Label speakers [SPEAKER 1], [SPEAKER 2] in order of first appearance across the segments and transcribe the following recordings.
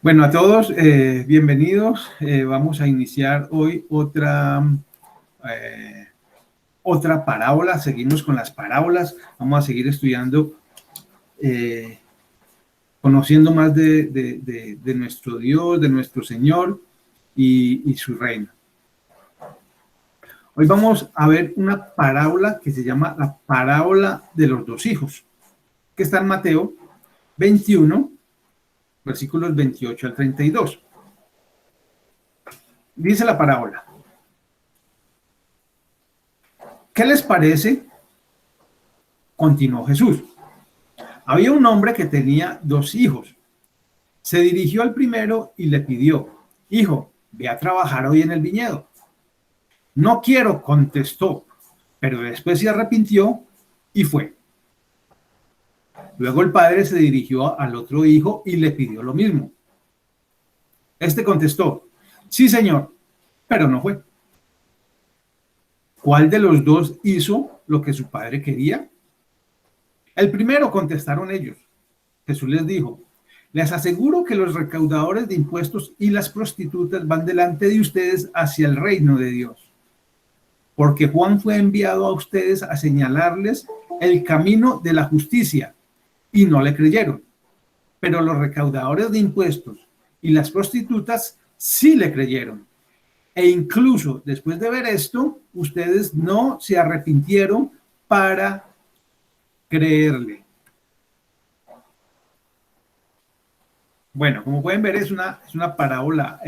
[SPEAKER 1] Bueno, a todos, bienvenidos. Vamos a iniciar hoy eh, otra parábola. Seguimos con las parábolas. Vamos a seguir estudiando, eh, conociendo más de nuestro Dios, de nuestro Señor y su reino. Hoy vamos a ver una parábola que se llama la parábola de los dos hijos, que está en Mateo 21, versículos 28 al 32. Dice la parábola: ¿qué les parece? Continuó Jesús. Había un hombre que tenía dos hijos. Se dirigió al primero y le pidió: hijo, ve a trabajar hoy en el viñedo. No quiero, contestó, pero después se arrepintió y fue. Luego el padre se dirigió al otro hijo y le pidió lo mismo. Este contestó: sí, señor, pero no fue. ¿Cuál de los dos hizo lo que su padre quería? El primero, contestaron ellos. Jesús les dijo: les aseguro que los recaudadores de impuestos y las prostitutas van delante de ustedes hacia el reino de Dios. Porque Juan fue enviado a ustedes a señalarles el camino de la justicia y no le creyeron. Pero los recaudadores de impuestos y las prostitutas sí le creyeron. E incluso después de ver esto, ustedes no se arrepintieron para creerle. Bueno, como pueden ver, es una parábola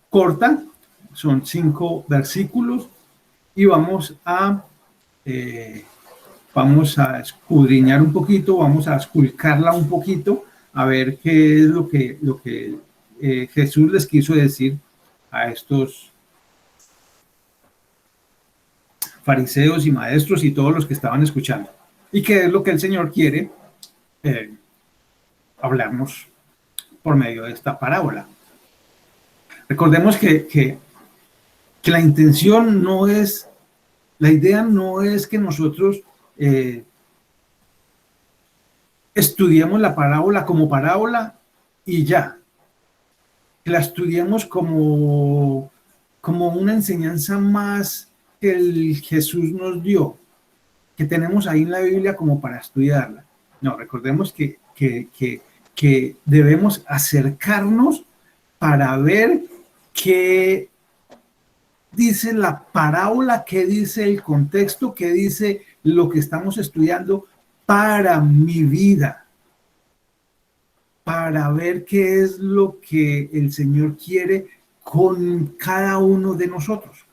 [SPEAKER 1] corta, son 5 versículos y vamos a escudriñar un poquito, vamos a esculcarla un poquito, a ver qué es lo que Jesús les quiso decir a estos fariseos y maestros y todos los que estaban escuchando. Y qué es lo que el Señor quiere hablarnos por medio de esta parábola. Recordemos que la intención no es, la idea no es que nosotros estudiemos la parábola como parábola y ya. Que la estudiemos como una enseñanza más que el Jesús nos dio, que tenemos ahí en la Biblia como para estudiarla. No, recordemos que debemos acercarnos para ver qué dice la parábola, qué dice el contexto, qué dice lo que estamos estudiando para mi vida, para ver qué es lo que el Señor quiere con cada uno de nosotros.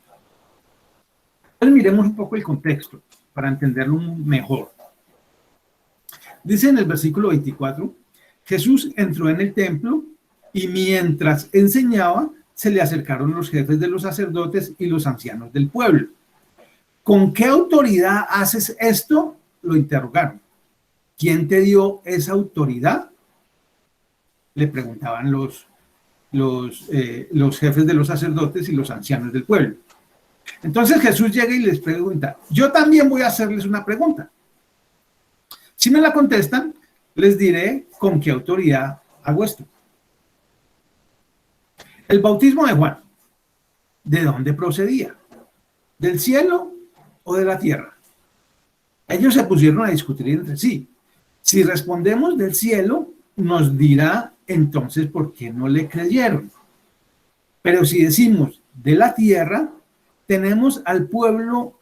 [SPEAKER 1] Entonces miremos un poco el contexto para entenderlo mejor. Dice en el versículo 24, Jesús entró en el templo y mientras enseñaba, se le acercaron los jefes de los sacerdotes y los ancianos del pueblo. ¿Con qué autoridad haces esto? Lo interrogaron. ¿Quién te dio esa autoridad? Le preguntaban los jefes de los sacerdotes y los ancianos del pueblo. Entonces Jesús llega y les pregunta: yo también voy a hacerles una pregunta. Si me la contestan, les diré con qué autoridad hago esto. El bautismo de Juan, ¿de dónde procedía? ¿Del cielo o de la tierra? Ellos se pusieron a discutir entre sí. Si respondemos del cielo, nos dirá entonces por qué no le creyeron. Pero si decimos de la tierra, tememos al pueblo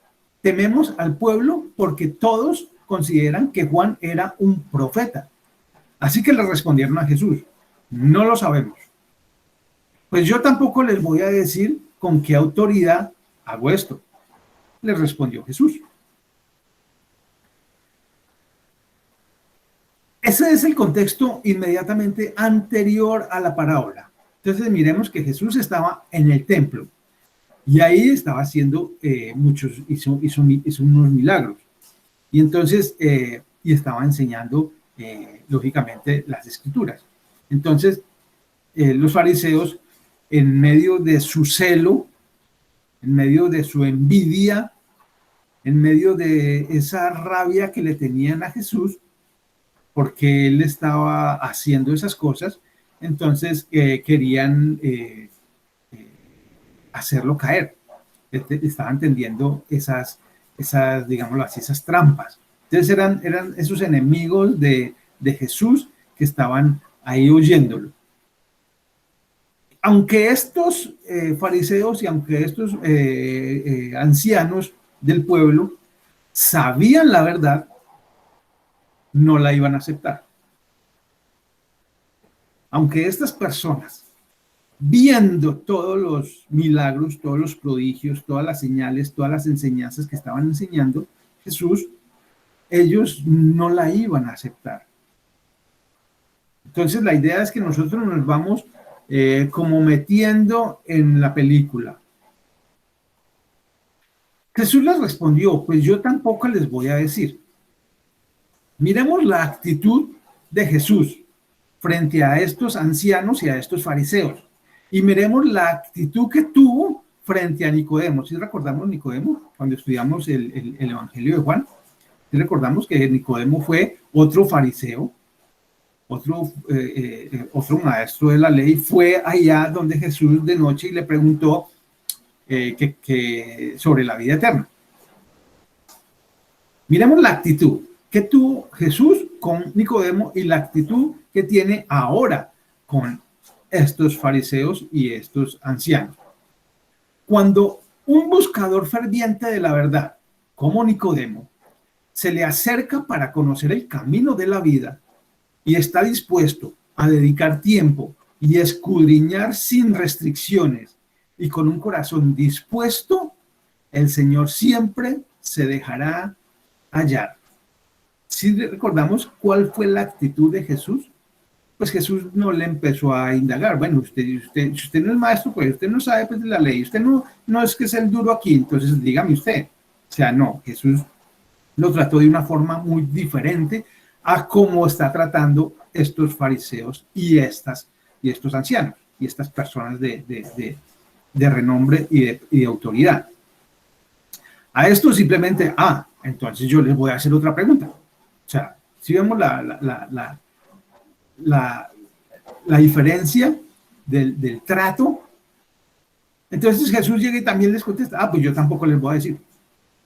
[SPEAKER 1] porque todos consideran que Juan era un profeta. Así que le respondieron a Jesús: no lo sabemos. Pues yo tampoco les voy a decir con qué autoridad hago esto, le respondió Jesús. Ese es el contexto inmediatamente anterior a la parábola. Entonces miremos que Jesús estaba en el templo y ahí estaba haciendo hizo unos milagros. Y entonces, y estaba enseñando, lógicamente, las escrituras. Entonces, los fariseos, en medio de su celo, en medio de su envidia, en medio de esa rabia que le tenían a Jesús, porque él estaba haciendo esas cosas, entonces querían hacerlo caer. Estaban tendiendo digámoslo así, esas trampas. Entonces eran esos enemigos de Jesús que estaban ahí oyéndolo. Aunque estos fariseos y aunque estos ancianos del pueblo sabían la verdad, no la iban a aceptar. Aunque estas personas, viendo todos los milagros, todos los prodigios, todas las señales, todas las enseñanzas que estaban enseñando Jesús, ellos no la iban a aceptar. Entonces la idea es que nosotros nos vamos como metiendo en la película. Jesús les respondió, pues yo tampoco les voy a decir. Miremos la actitud de Jesús frente a estos ancianos y a estos fariseos. Y miremos la actitud que tuvo frente a Nicodemo. Si recordamos Nicodemo, cuando estudiamos el Evangelio de Juan, si recordamos que Nicodemo fue otro fariseo, otro maestro de la ley, fue allá donde Jesús de noche y le preguntó sobre la vida eterna. Miremos la actitud que tuvo Jesús con Nicodemo y la actitud que tiene ahora con estos fariseos y estos ancianos. Cuando un buscador ferviente de la verdad, como Nicodemo, se le acerca para conocer el camino de la vida y está dispuesto a dedicar tiempo y escudriñar sin restricciones y con un corazón dispuesto, el Señor siempre se dejará hallar. Si recordamos cuál fue la actitud de Jesús, pues Jesús no le empezó a indagar. Bueno, si usted no es maestro, pues usted no sabe pues, de la ley, usted no es que es el duro aquí, entonces dígame usted. O sea, no, Jesús lo trató de una forma muy diferente a cómo está tratando estos fariseos y estos ancianos y estas personas de renombre y de autoridad. A esto simplemente, entonces yo les voy a hacer otra pregunta. O sea, si vemos la diferencia del trato, entonces Jesús llega y también les contesta, pues yo tampoco les voy a decir.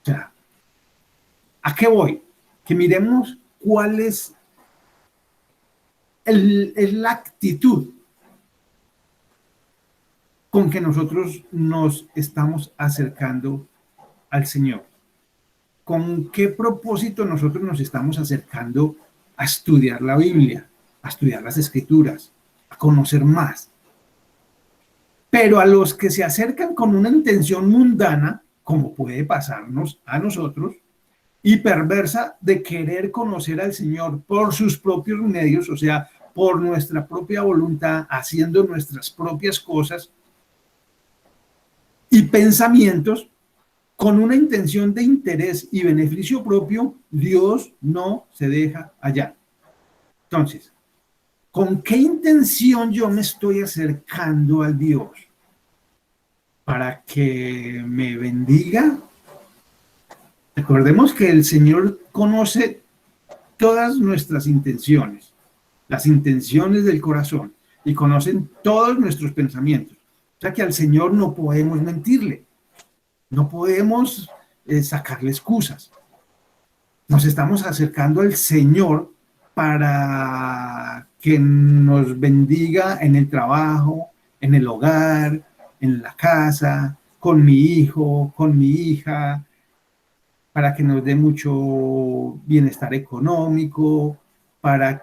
[SPEAKER 1] O sea, ¿a qué voy? Que miremos cuál es la actitud con que nosotros nos estamos acercando al Señor. ¿Con qué propósito nosotros nos estamos acercando a estudiar la Biblia, a estudiar las Escrituras, a conocer más? Pero a los que se acercan con una intención mundana, como puede pasarnos a nosotros, y perversa de querer conocer al Señor por sus propios medios, o sea, por nuestra propia voluntad, haciendo nuestras propias cosas y pensamientos, con una intención de interés y beneficio propio, Dios no se deja hallar. Entonces, ¿con qué intención yo me estoy acercando al Dios? ¿Para que me bendiga? Recordemos que el Señor conoce todas nuestras intenciones, las intenciones del corazón, y conocen todos nuestros pensamientos. O sea que al Señor no podemos mentirle. No podemos sacarle excusas. Nos estamos acercando al Señor para que nos bendiga en el trabajo, en el hogar, en la casa, con mi hijo, con mi hija, para que nos dé mucho bienestar económico. ¿Para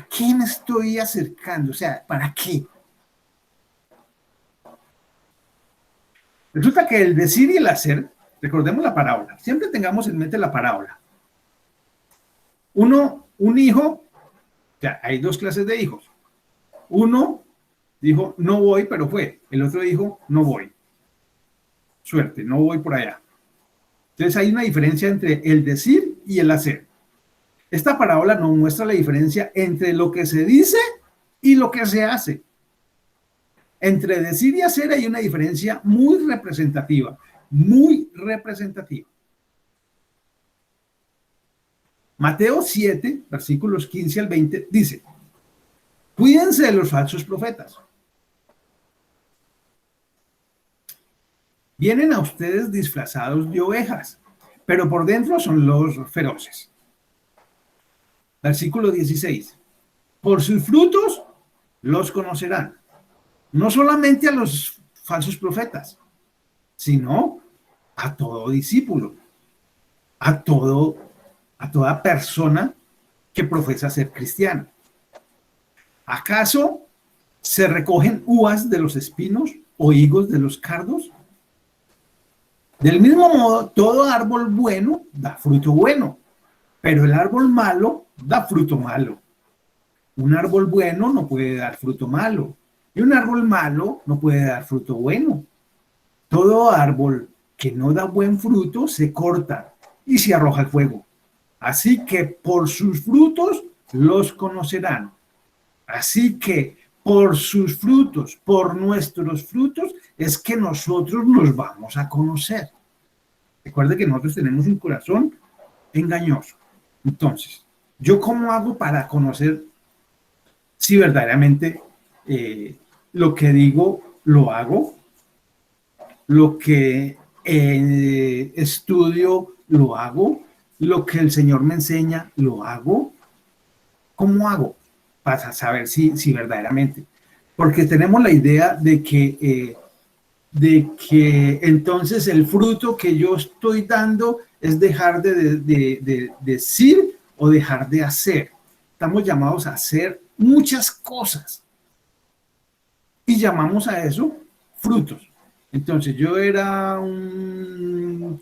[SPEAKER 1] qué me estoy acercando? O sea, ¿para qué? Resulta que el decir y el hacer, recordemos la parábola, siempre tengamos en mente la parábola. Un hijo, o sea, hay dos clases de hijos. Uno dijo, no voy, pero fue. El otro dijo, no voy. Suerte, no voy por allá. Entonces hay una diferencia entre el decir y el hacer. Esta parábola nos muestra la diferencia entre lo que se dice y lo que se hace. Entre decir y hacer hay una diferencia muy representativa, muy representativa. Mateo 7, versículos 15 al 20, dice: Cuídense de los falsos profetas. Vienen a ustedes disfrazados de ovejas, pero por dentro son lobos feroces. Versículo 16. Por sus frutos los conocerán. No solamente a los falsos profetas, sino a todo discípulo, a toda persona que profesa ser cristiano. ¿Acaso se recogen uvas de los espinos o higos de los cardos? Del mismo modo, todo árbol bueno da fruto bueno, pero el árbol malo da fruto malo. Un árbol bueno no puede dar fruto malo, y un árbol malo no puede dar fruto bueno. Todo árbol que no da buen fruto se corta y se arroja al fuego. Así que por sus frutos los conocerán. Así que por sus frutos, por nuestros frutos, es que nosotros nos vamos a conocer. Recuerde que nosotros tenemos un corazón engañoso. Entonces, ¿yo cómo hago para conocer si verdaderamente lo que digo lo hago? Lo que estudio lo hago, lo que el Señor me enseña lo hago. ¿Cómo hago para saber si verdaderamente? Porque tenemos la idea de que entonces el fruto que yo estoy dando es dejar de decir o dejar de hacer. Estamos llamados a hacer muchas cosas y llamamos a eso frutos. Entonces yo era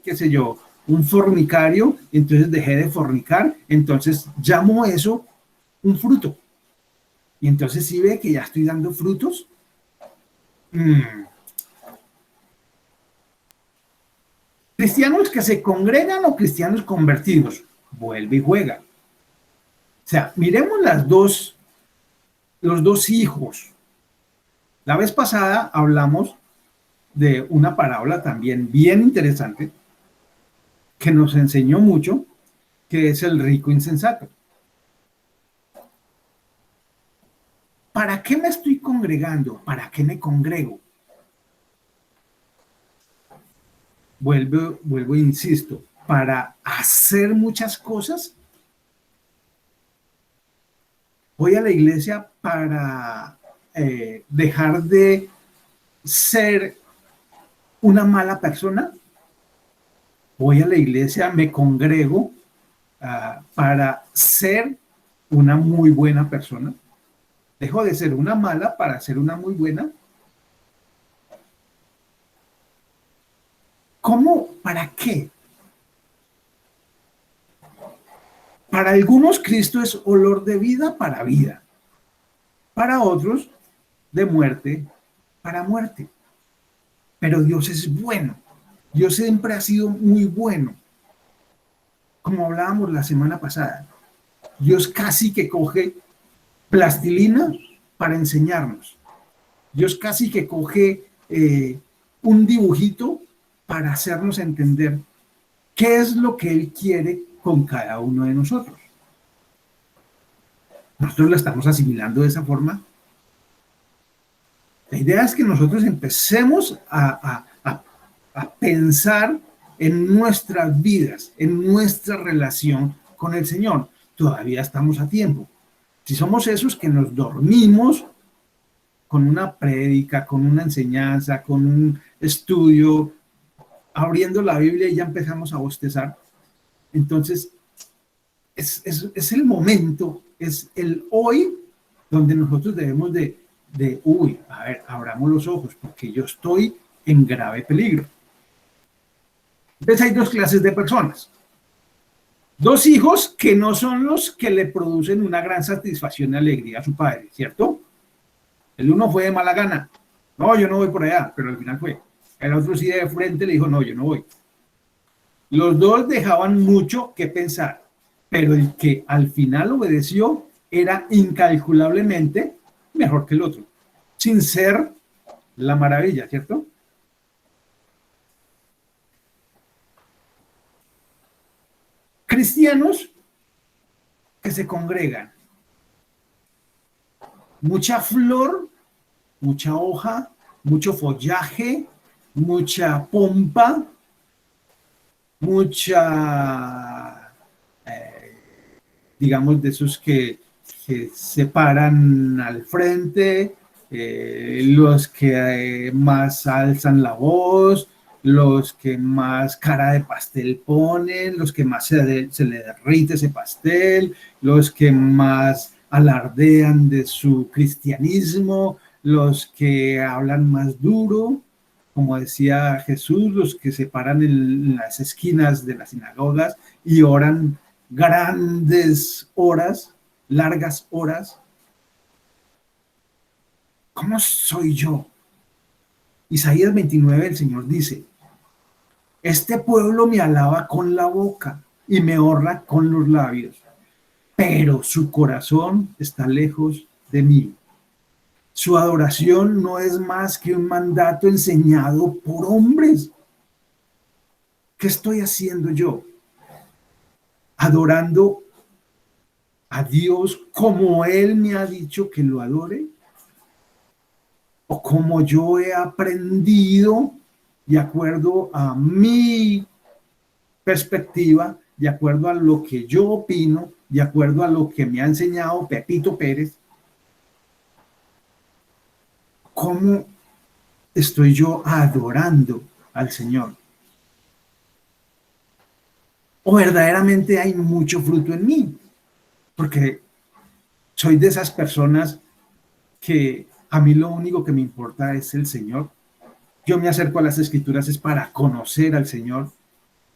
[SPEAKER 1] qué sé yo, un fornicario, entonces dejé de fornicar, entonces llamo eso un fruto. Y entonces si ve que ya estoy dando frutos, cristianos que se congregan o cristianos convertidos, vuelve y juega. O sea, miremos los dos hijos. La vez pasada hablamos de una parábola también bien interesante que nos enseñó mucho, que es el rico insensato. ¿Para qué me estoy congregando? ¿Para qué me congrego? Vuelvo e insisto, para hacer muchas cosas. Voy a la iglesia para dejar de ser una mala persona. Voy a la iglesia, me congrego para ser una muy buena persona. Dejo de ser una mala para ser una muy buena. ¿Cómo? ¿Para qué? Para algunos Cristo es olor de vida para vida. Para otros de muerte para muerte. Pero Dios es bueno. Dios siempre ha sido muy bueno. Como hablábamos la semana pasada, Dios casi que coge plastilina para enseñarnos. Dios casi que coge un dibujito para hacernos entender qué es lo que Él quiere con cada uno de nosotros. Nosotros lo estamos asimilando de esa forma. La idea es que nosotros empecemos a pensar en nuestras vidas, en nuestra relación con el Señor. Todavía estamos a tiempo. Si somos esos que nos dormimos con una prédica, con una enseñanza, con un estudio, abriendo la Biblia y ya empezamos a bostezar, entonces es el momento, es el hoy donde nosotros debemos a ver, abramos los ojos porque yo estoy en grave peligro. Entonces hay dos clases de personas. Dos hijos que no son los que le producen una gran satisfacción y alegría a su padre, ¿cierto? El uno fue de mala gana. No, yo no voy por allá, pero al final fue. El otro sí de frente le dijo, no, yo no voy. Los dos dejaban mucho que pensar, pero el que al final obedeció era incalculablemente mejor que el otro, sin ser la maravilla, ¿cierto? Cristianos que se congregan. mucha flor, mucha hoja, mucho follaje, mucha pompa, mucha, digamos, de esos que se paran al frente, los que más alzan la voz, los que más cara de pastel ponen, los que más se le derrite ese pastel, los que más alardean de su cristianismo, los que hablan más duro, como decía Jesús, los que se paran en las esquinas de las sinagogas y oran grandes horas, largas horas. ¿Cómo soy yo? Isaías 29, el Señor dice, este pueblo me alaba con la boca y me honra con los labios, pero su corazón está lejos de mí. Su adoración no es más que un mandato enseñado por hombres. ¿Qué estoy haciendo yo? ¿Adorando a Dios como Él me ha dicho que lo adore? ¿O como yo he aprendido de acuerdo a mi perspectiva, de acuerdo a lo que yo opino, de acuerdo a lo que me ha enseñado Pepito Pérez? ¿Cómo estoy yo adorando al Señor? ¿O verdaderamente hay mucho fruto en mí? Porque soy de esas personas que a mí lo único que me importa es el Señor. Yo me acerco a las escrituras es para conocer al Señor.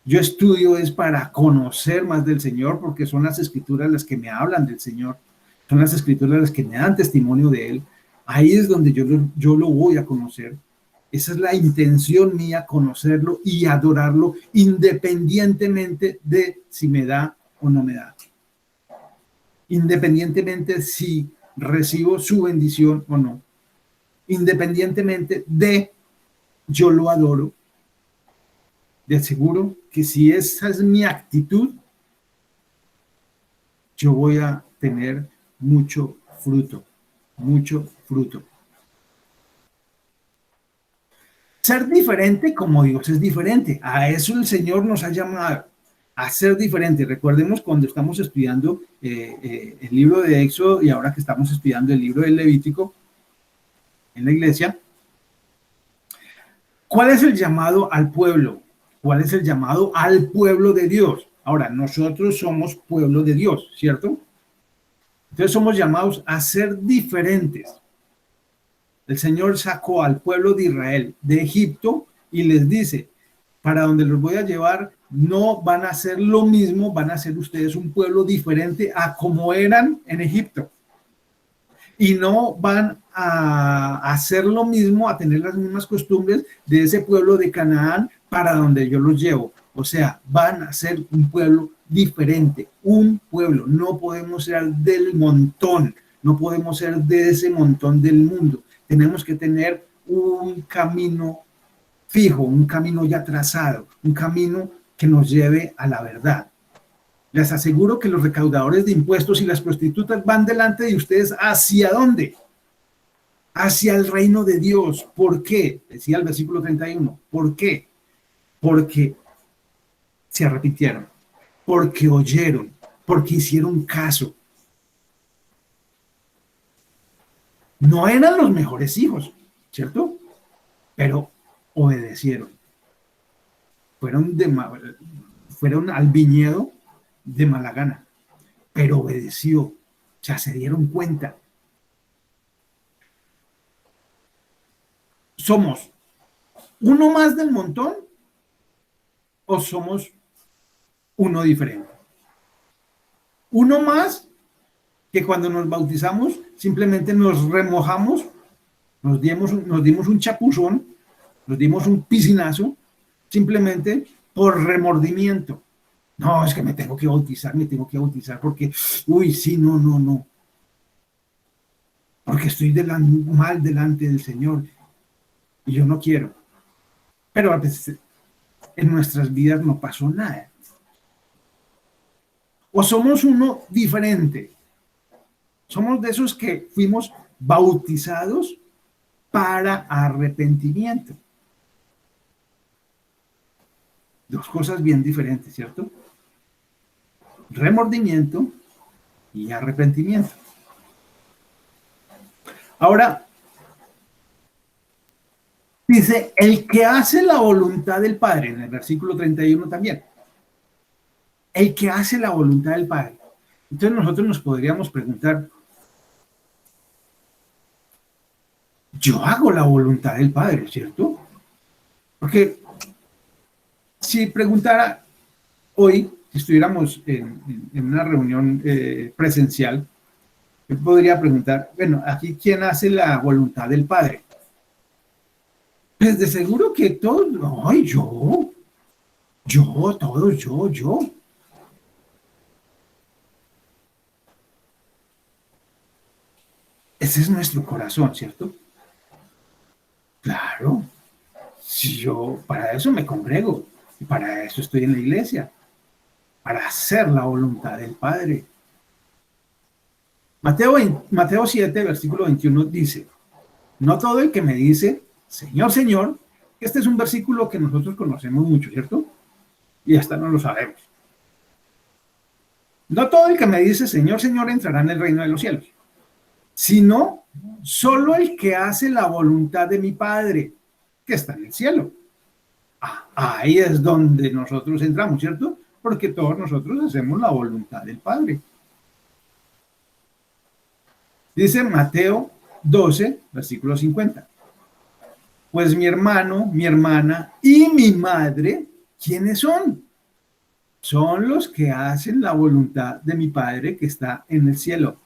[SPEAKER 1] Yo estudio es para conocer más del Señor, porque son las escrituras las que me hablan del Señor. Son las escrituras las que me dan testimonio de Él. Ahí es donde yo lo voy a conocer. Esa es la intención mía, conocerlo y adorarlo independientemente de si me da o no me da. Independientemente si recibo su bendición o no. Independientemente de yo lo adoro. De seguro que si esa es mi actitud, yo voy a tener mucho fruto, mucho fruto. Ser diferente como Dios es diferente. A eso el Señor nos ha llamado, a ser diferente. Recordemos cuando estamos estudiando el libro de Éxodo y ahora que estamos estudiando el libro del Levítico en la iglesia, ¿cuál es el llamado al pueblo? ¿Cuál es el llamado al pueblo de Dios? Ahora, nosotros somos pueblo de Dios, ¿cierto? Entonces somos llamados a ser diferentes. El Señor sacó al pueblo de Israel de Egipto y les dice, para donde los voy a llevar, no van a hacer lo mismo, van a ser ustedes un pueblo diferente a como eran en Egipto. Y no van a hacer lo mismo, a tener las mismas costumbres de ese pueblo de Canaán para donde yo los llevo. O sea, van a ser un pueblo diferente, un pueblo. No podemos ser del montón, no podemos ser de ese montón del mundo. Tenemos que tener un camino fijo, un camino ya trazado, un camino que nos lleve a la verdad. Les aseguro que los recaudadores de impuestos y las prostitutas van delante de ustedes. ¿Hacia dónde? Hacia el reino de Dios. ¿Por qué? Decía el versículo 31. ¿Por qué? Porque se arrepintieron, porque oyeron, porque hicieron caso. No eran los mejores hijos, ¿cierto? Pero obedecieron. Fueron al viñedo de mala gana, pero obedeció. O sea, se dieron cuenta. ¿Somos uno más del montón o somos uno diferente? Uno más que cuando nos bautizamos simplemente nos remojamos, nos dimos un chapuzón, nos dimos un piscinazo, simplemente por remordimiento. No, es que me tengo que bautizar porque, uy, sí, no. Porque estoy mal delante del Señor y yo no quiero. Pero a veces en nuestras vidas no pasó nada. O somos uno diferente. Somos de esos que fuimos bautizados para arrepentimiento. Dos cosas bien diferentes, ¿cierto? Remordimiento y arrepentimiento. Ahora, dice, el que hace la voluntad del Padre, en el versículo 31 también. El que hace la voluntad del Padre. Entonces nosotros nos podríamos preguntar, yo hago la voluntad del Padre, ¿cierto? Porque si preguntara hoy, si estuviéramos en una reunión presencial, yo podría preguntar, bueno, aquí ¿quién hace la voluntad del Padre? Pues de seguro que todos, ay, todos, yo. Ese es nuestro corazón, ¿cierto? Claro, si yo para eso me congrego, y para eso estoy en la iglesia, para hacer la voluntad del Padre. Mateo 7, versículo 21 dice, no todo el que me dice, Señor, Señor, este es un versículo que nosotros conocemos mucho, ¿cierto? Y hasta no lo sabemos. No todo el que me dice, Señor, Señor, entrará en el reino de los cielos, sino solo el que hace la voluntad de mi Padre, que está en el cielo. Ahí es donde nosotros entramos, ¿cierto? Porque todos nosotros hacemos la voluntad del Padre. Dice Mateo 12, versículo 50. Pues mi hermano, mi hermana y mi madre, ¿quiénes son? Son los que hacen la voluntad de mi Padre que está en el cielo.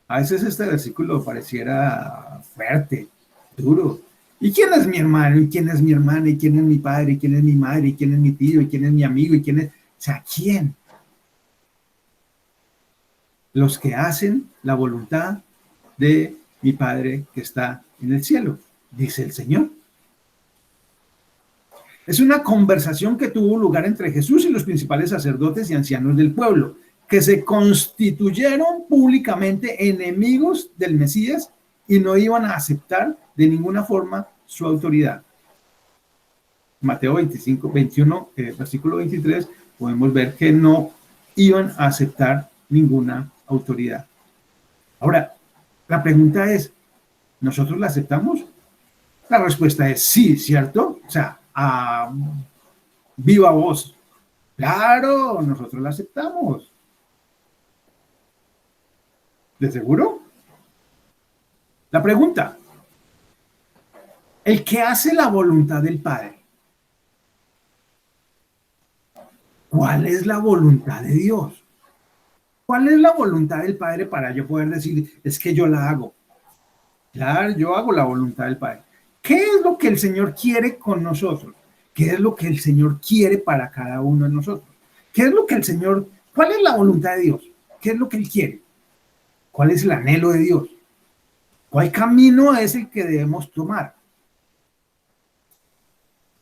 [SPEAKER 1] A veces este versículo pareciera fuerte, duro. ¿Y quién es mi hermano? ¿Y quién es mi hermana? ¿Y quién es mi padre? ¿Y quién es mi madre? ¿Y quién es mi tío? ¿Y quién es mi amigo? ¿Y quién es? O sea, ¿quién? Los que hacen la voluntad de mi Padre que está en el cielo, dice el Señor. Es una conversación que tuvo lugar entre Jesús y los principales sacerdotes y ancianos del pueblo, que se constituyeron públicamente enemigos del Mesías y no iban a aceptar de ninguna forma su autoridad. Mateo 25, 21, versículo 23, podemos ver que no iban a aceptar ninguna autoridad. Ahora, la pregunta es, ¿nosotros la aceptamos? La respuesta es sí, ¿cierto? O sea, viva voz. Claro, nosotros la aceptamos. ¿De seguro? La pregunta, el que hace la voluntad del Padre, ¿cuál es la voluntad de Dios? ¿Cuál es la voluntad del Padre para yo poder decir, es que yo la hago? Claro, yo hago la voluntad del Padre. ¿Qué es lo que el Señor quiere con nosotros? ¿Qué es lo que el Señor quiere para cada uno de nosotros? ¿Qué es lo que el Señor, cuál es la voluntad de Dios? ¿Qué es lo que Él quiere? ¿Cuál es el anhelo de Dios? ¿Cuál camino es el que debemos tomar?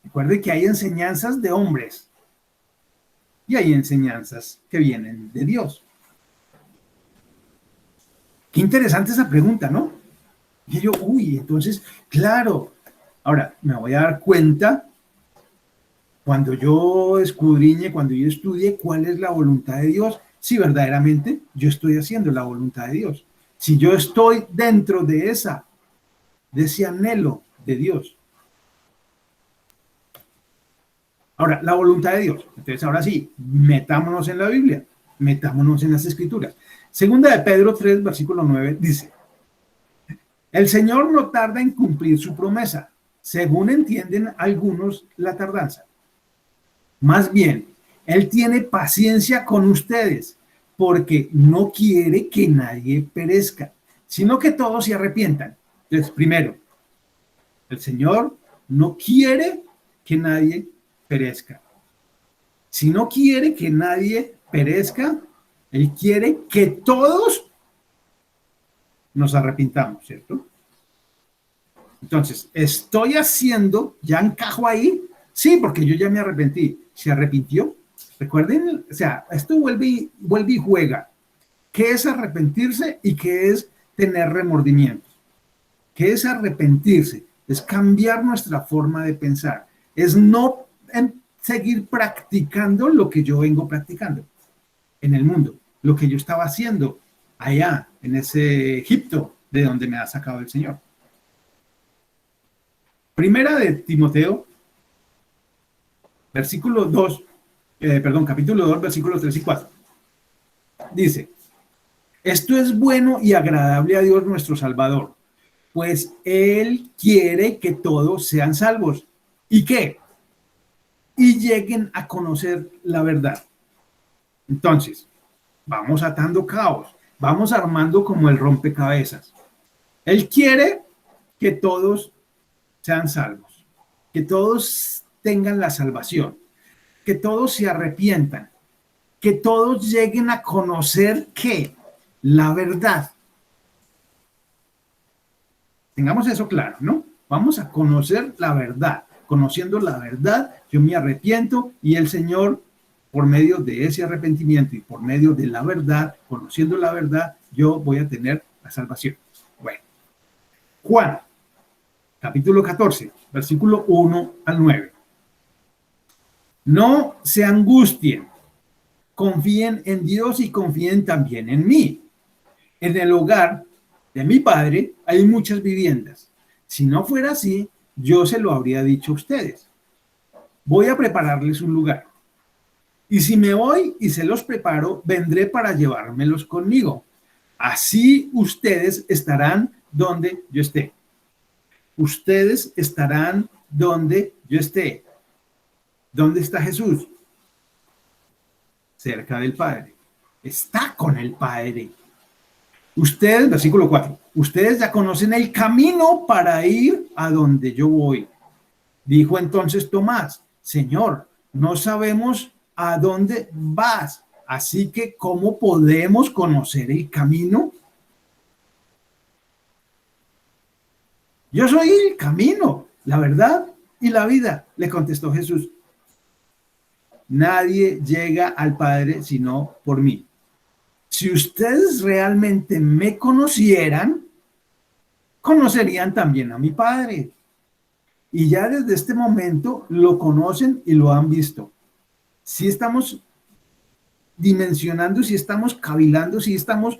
[SPEAKER 1] Recuerde que hay enseñanzas de hombres y hay enseñanzas que vienen de Dios. Qué interesante esa pregunta, ¿no? Y yo, entonces, claro, ahora me voy a dar cuenta cuando yo escudriñe, cuando yo estudie cuál es la voluntad de Dios, si verdaderamente yo estoy haciendo la voluntad de Dios. Si yo estoy dentro de ese anhelo de Dios. Ahora, la voluntad de Dios. Entonces, ahora sí, metámonos en la Biblia, metámonos en las Escrituras. Segunda de Pedro 3, versículo 9, dice, el Señor no tarda en cumplir su promesa, según entienden algunos la tardanza. Más bien, Él tiene paciencia con ustedes, porque no quiere que nadie perezca, sino que todos se arrepientan. Entonces, primero, el Señor no quiere que nadie perezca. Si no quiere que nadie perezca, Él quiere que todos nos arrepintamos, ¿cierto? Entonces, estoy haciendo, ya encajo ahí, sí, porque yo ya me arrepentí. ¿Se arrepintió? Recuerden, o sea, esto vuelve y juega. ¿Qué es arrepentirse y qué es tener remordimientos. ¿Qué es arrepentirse? Es cambiar nuestra forma de pensar. Es no seguir practicando lo que yo vengo practicando en el mundo, lo que yo estaba haciendo allá en ese Egipto de donde me ha sacado el Señor. Primera de Timoteo, versículo 2, capítulo 2, versículos 3 y 4. Dice, esto es bueno y agradable a Dios nuestro Salvador, pues Él quiere que todos sean salvos. ¿Y qué? Y lleguen a conocer la verdad. Entonces, vamos atando caos, vamos armando como el rompecabezas. Él quiere que todos sean salvos, que todos tengan la salvación, que todos se arrepientan, que todos lleguen a conocer ¿qué? La verdad. Tengamos eso claro, ¿no? Vamos a conocer la verdad. Conociendo la verdad, yo me arrepiento y el Señor, por medio de ese arrepentimiento y por medio de la verdad, conociendo la verdad, yo voy a tener la salvación. Bueno, Juan, capítulo 14, versículo 1 al 9. No se angustien, confíen en Dios y confíen también en mí. En el hogar de mi padre hay muchas viviendas. Si no fuera así, yo se lo habría dicho a ustedes. Voy a prepararles un lugar. Y si me voy y se los preparo, vendré para llevármelos conmigo. Así ustedes estarán donde yo esté. Ustedes estarán donde yo esté. ¿Dónde está Jesús? Cerca del Padre. Está con el Padre. Ustedes, versículo 4, ustedes ya conocen el camino para ir a donde yo voy. Dijo entonces Tomás, Señor, no sabemos a dónde vas, así que ¿cómo podemos conocer el camino? Yo soy el camino, la verdad y la vida, le contestó Jesús. Nadie llega al Padre sino por mí. Si ustedes realmente me conocieran, conocerían también a mi Padre. Y ya desde este momento lo conocen y lo han visto. Si estamos dimensionando, si estamos cavilando, si estamos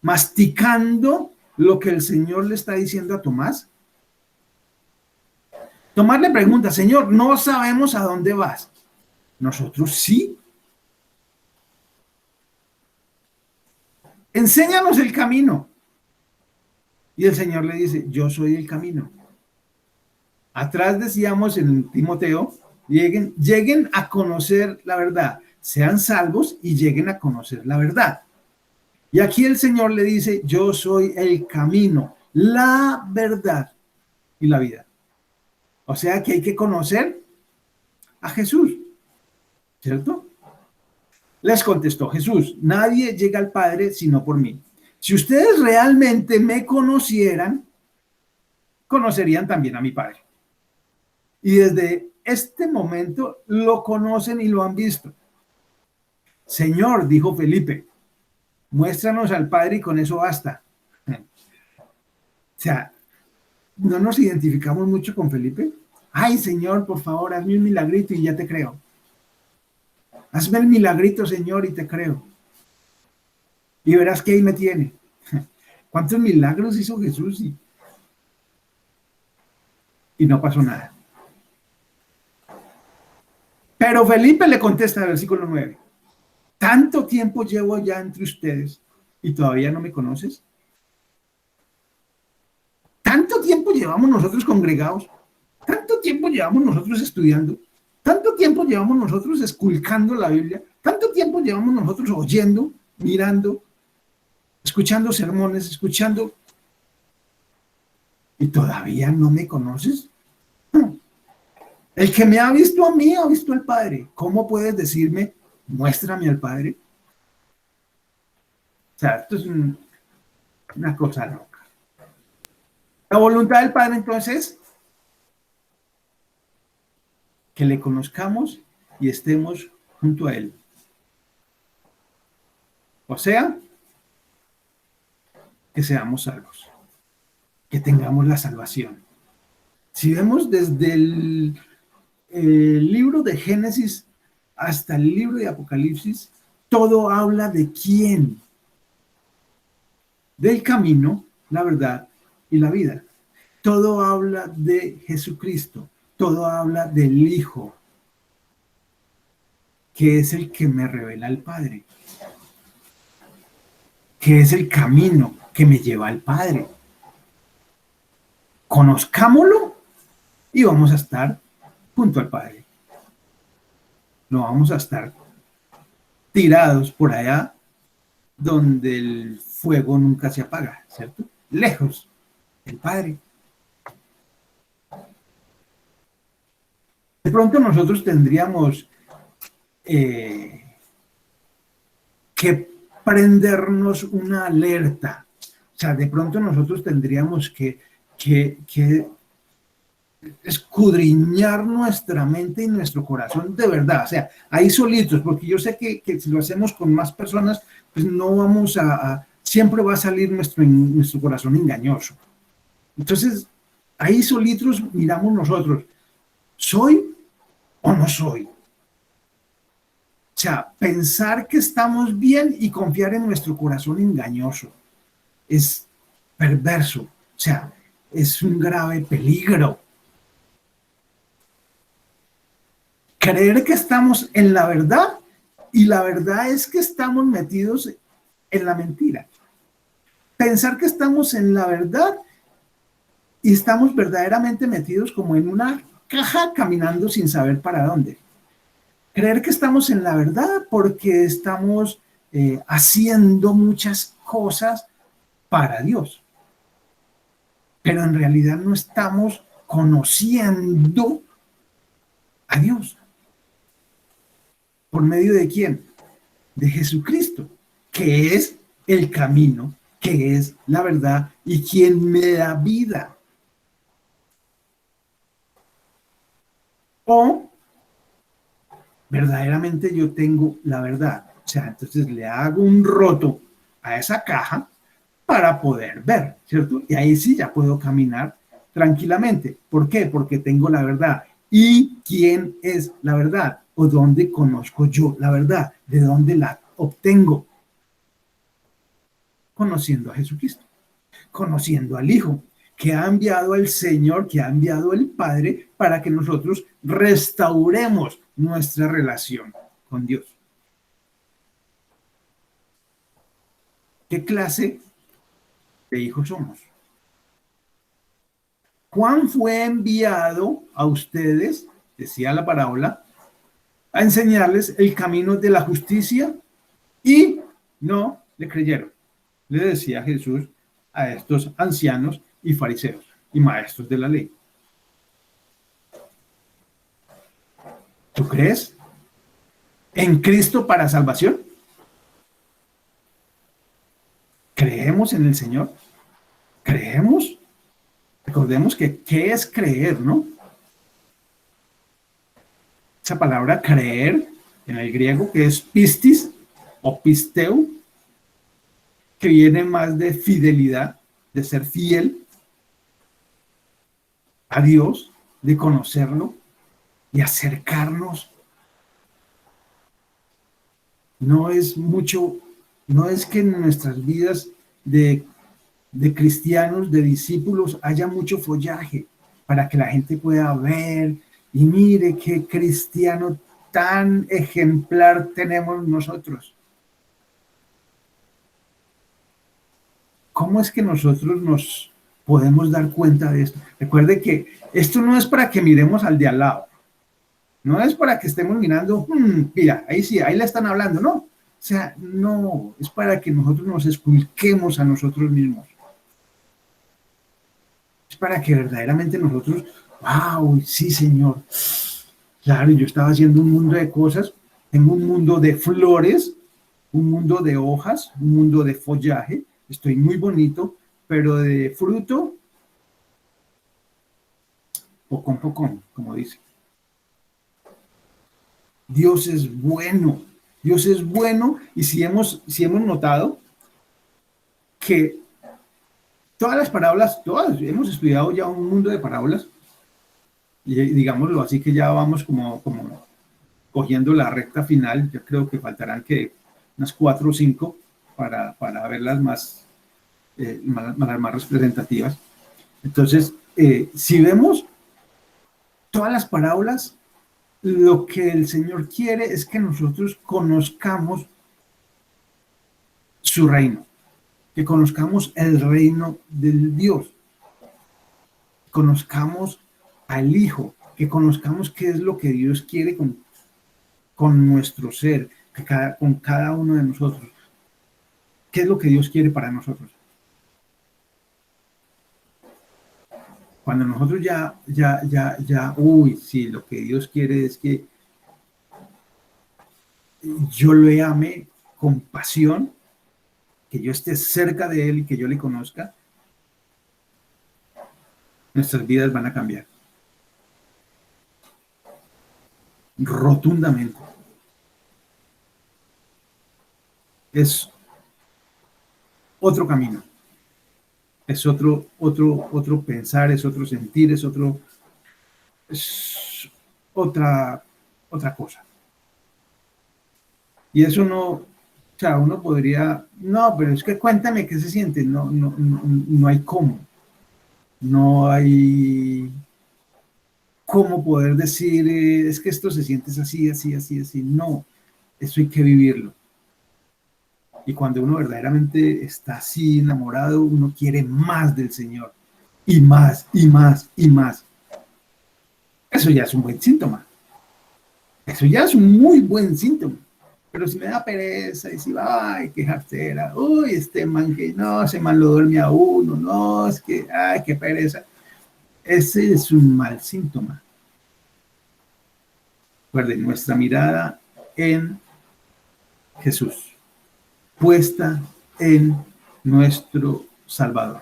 [SPEAKER 1] masticando lo que el Señor le está diciendo a Tomás. Tomás le pregunta, Señor, no sabemos a dónde vas. Nosotros sí. Enséñanos el camino. Y el Señor le dice, yo soy el camino. Atrás decíamos en Timoteo, lleguen a conocer la verdad, sean salvos y lleguen a conocer la verdad. Y aquí el Señor le dice, yo soy el camino, la verdad y la vida. O sea que hay que conocer a Jesús, ¿cierto? Les contestó Jesús, nadie llega al Padre sino por mí. Si ustedes realmente me conocieran, conocerían también a mi Padre. Y desde este momento lo conocen y lo han visto. Señor, dijo Felipe, muéstranos al Padre y con eso basta. O sea, ¿no nos identificamos mucho con Felipe? Ay, Señor, por favor, hazme un milagrito y ya te creo. Hazme el milagrito, Señor, y te creo. Y verás que ahí me tiene. ¿Cuántos milagros hizo Jesús? Y no pasó nada. Pero Felipe le contesta en el versículo 9. ¿Tanto tiempo llevo ya entre ustedes y todavía no me conoces? ¿Tanto tiempo llevamos nosotros congregados? ¿Tanto tiempo llevamos nosotros estudiando? ¿Tanto tiempo llevamos nosotros esculcando la Biblia? ¿Tanto tiempo llevamos nosotros oyendo, mirando, escuchando sermones, escuchando? ¿Y todavía no me conoces? El que me ha visto a mí ha visto al Padre. ¿Cómo puedes decirme, muéstrame al Padre? O sea, esto es una cosa loca. La voluntad del Padre, entonces, que le conozcamos y estemos junto a Él. O sea, que seamos salvos, que tengamos la salvación. Si vemos desde el libro de Génesis hasta el libro de Apocalipsis, todo habla de quién, del camino, la verdad y la vida. Todo habla de Jesucristo, todo habla del Hijo, que es el que me revela al Padre, que es el camino que me lleva al Padre. Conozcámoslo y vamos a estar junto al Padre. No vamos a estar tirados por allá donde el fuego nunca se apaga, ¿cierto? Lejos del Padre. De pronto nosotros tendríamos que prendernos una alerta. O sea, de pronto nosotros tendríamos que escudriñar nuestra mente y nuestro corazón de verdad, o sea, ahí solitos, porque yo sé que si lo hacemos con más personas, pues no vamos siempre va a salir nuestro corazón engañoso. Entonces, ahí solitos miramos nosotros, ¿soy o no soy? O sea, pensar que estamos bien y confiar en nuestro corazón engañoso es perverso, o sea, es un grave peligro. Creer que estamos en la verdad y la verdad es que estamos metidos en la mentira. Pensar que estamos en la verdad y estamos verdaderamente metidos como en una caja caminando sin saber para dónde. Creer que estamos en la verdad porque estamos haciendo muchas cosas para Dios, pero en realidad no estamos conociendo a Dios. ¿Por medio de quién? De Jesucristo, que es el camino, que es la verdad y quien me da vida. O verdaderamente yo tengo la verdad. O sea, entonces le hago un roto a esa caja para poder ver, ¿cierto? Y ahí sí ya puedo caminar tranquilamente. ¿Por qué? Porque tengo la verdad. ¿Y quién es la verdad? ¿O dónde conozco yo la verdad? ¿De dónde la obtengo? Conociendo a Jesucristo, conociendo al Hijo, que ha enviado al Señor, que ha enviado el Padre, para que nosotros restauremos nuestra relación con Dios. ¿Qué clase de hijos somos? Juan fue enviado a ustedes, decía la parábola, a enseñarles el camino de la justicia y no le creyeron. Le decía Jesús a estos ancianos y fariseos y maestros de la ley. ¿Tú crees en Cristo para salvación? ¿Creemos en el Señor? ¿Creemos? Recordemos que ¿qué es creer, no? Esa palabra creer en el griego que es pistis o pisteu, que viene más de fidelidad, de ser fiel a Dios, de conocerlo y acercarnos. No es mucho, no es que en nuestras vidas de cristianos, de discípulos, haya mucho follaje para que la gente pueda ver y mire qué cristiano tan ejemplar tenemos nosotros. ¿Cómo es que nosotros nos podemos dar cuenta de esto? Recuerde que esto no es para que miremos al de al lado, no es para que estemos mirando, mira, ahí sí, ahí le están hablando, no. O sea, no, es para que nosotros nos esculquemos a nosotros mismos. Es para que verdaderamente nosotros, wow, sí, Señor. Claro, yo estaba haciendo un mundo de cosas, tengo un mundo de flores, un mundo de hojas, un mundo de follaje, estoy muy bonito, pero de fruto, pocón, pocón, como dice. Dios es bueno, Dios es bueno, y si hemos notado que todas las parábolas, todas, hemos estudiado ya un mundo de parábolas, y digámoslo así que ya vamos como cogiendo la recta final. Yo creo que faltarán que unas 4 o 5 para ver las más representativas. Entonces, si vemos todas las parábolas, lo que el Señor quiere es que nosotros conozcamos su reino, que conozcamos el reino del Dios, conozcamos al Hijo, que conozcamos qué es lo que Dios quiere con nuestro ser, con cada uno de nosotros. ¿Qué es lo que Dios quiere para nosotros? Cuando nosotros uy, sí, lo que Dios quiere es que yo le ame con pasión, que yo esté cerca de Él y que yo le conozca, nuestras vidas van a cambiar rotundamente. Es otro camino, es otro pensar, es otro sentir, es otra cosa. Y eso no, o sea, uno podría, no, pero es que cuéntame qué se siente. No hay cómo. No hay cómo poder decir, es que esto se siente así, así, así, así. No, eso hay que vivirlo. Y cuando uno verdaderamente está así enamorado, uno quiere más del Señor. Y más, y más, y más. Eso ya es un buen síntoma. Eso ya es un muy buen síntoma. Pero si me da pereza y si va, ay, qué jartera, uy, este man que no, ese man lo duerme a uno, no, es que, ay, qué pereza. Ese es un mal síntoma. Recuerden, nuestra mirada en Jesús, puesta en nuestro Salvador.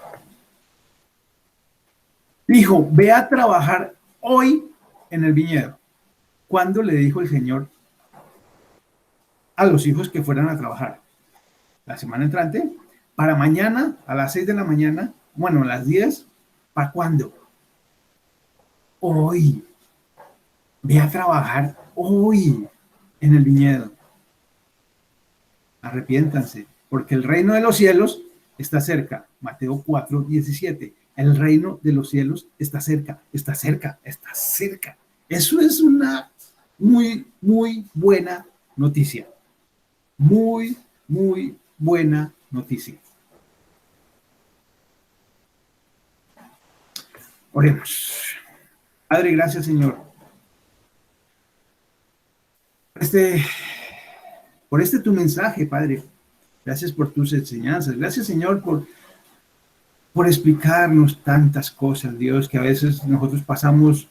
[SPEAKER 1] Dijo, ve a trabajar hoy en el viñedo. ¿Cuándo le dijo el Señor a los hijos que fueran a trabajar? La semana entrante, para mañana a las 6 de la mañana, bueno, a las 10, ¿para cuándo? Hoy. Ve a trabajar hoy en el viñedo. Arrepiéntanse, porque el reino de los cielos está cerca. Mateo 4:17. El reino de los cielos está cerca, está cerca, está cerca. Eso es una muy, muy buena noticia. Muy, muy buena noticia. Oremos. Padre, gracias, Señor. Por este tu mensaje, Padre. Gracias por tus enseñanzas. Gracias, Señor, por explicarnos tantas cosas, Dios, que a veces nosotros pasamos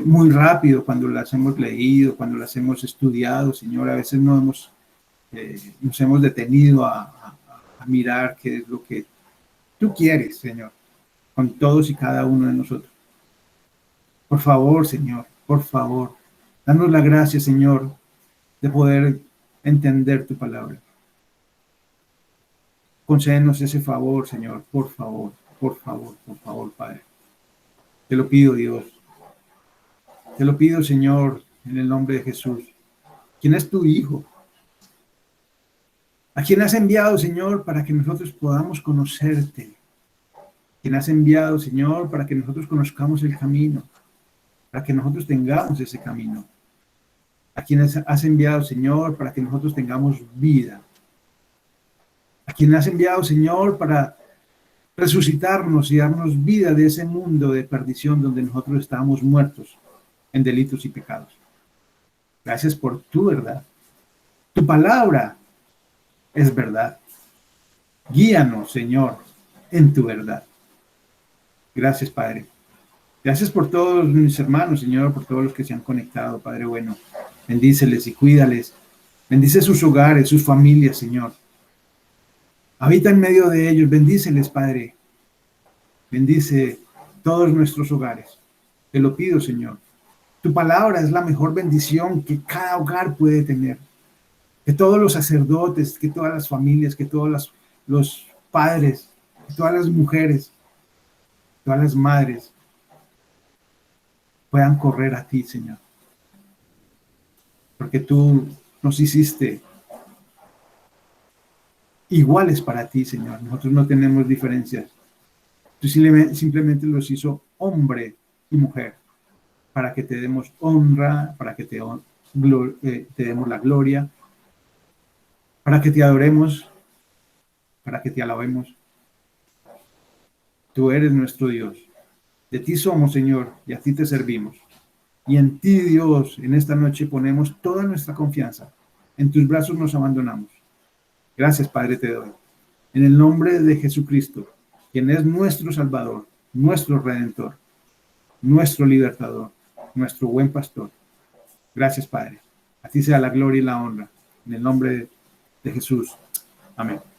[SPEAKER 1] muy rápido cuando las hemos leído, cuando las hemos estudiado, Señor. A veces nos hemos detenido a mirar qué es lo que tú quieres, Señor, con todos y cada uno de nosotros. Por favor, Señor, por favor, danos la gracia, Señor, de poder entender tu palabra. Concédenos ese favor, Señor, por favor, por favor, por favor, Padre. Te lo pido, Dios. Te lo pido, Señor, en el nombre de Jesús. ¿Quién es tu Hijo? ¿A quién has enviado, Señor, para que nosotros podamos conocerte? ¿Quién has enviado, Señor, para que nosotros conozcamos el camino? Para que nosotros tengamos ese camino. ¿A quién has enviado, Señor, para que nosotros tengamos vida? ¿A quién has enviado, Señor, para resucitarnos y darnos vida de ese mundo de perdición donde nosotros estábamos muertos en delitos y pecados? Gracias por tu verdad. Tu palabra es verdad. Guíanos, Señor, en tu verdad. Gracias, Padre. Gracias por todos mis hermanos, Señor, por todos los que se han conectado, Padre bueno. Bendíceles y cuídales. Bendice sus hogares, sus familias, Señor. Habita en medio de ellos. Bendíceles, Padre. Bendice todos nuestros hogares. Te lo pido, Señor. Tu palabra es la mejor bendición que cada hogar puede tener. Que todos los sacerdotes, que todas las familias, que todos los padres Que todas las mujeres, todas las madres puedan correr a ti, Señor. Porque tú nos hiciste iguales para ti, Señor. Nosotros no tenemos diferencias. Tú simplemente los hizo hombre y mujer para que te demos honra, para que te demos la gloria, para que te adoremos, para que te alabemos. Tú eres nuestro Dios. De ti somos, Señor, y a ti te servimos. Y en ti, Dios, en esta noche ponemos toda nuestra confianza. En tus brazos nos abandonamos. Gracias, Padre, te doy. En el nombre de Jesucristo, quien es nuestro Salvador, nuestro Redentor, nuestro Libertador, nuestro buen pastor. Gracias, Padre. A ti sea la gloria y la honra. En el nombre de Jesús. Amén.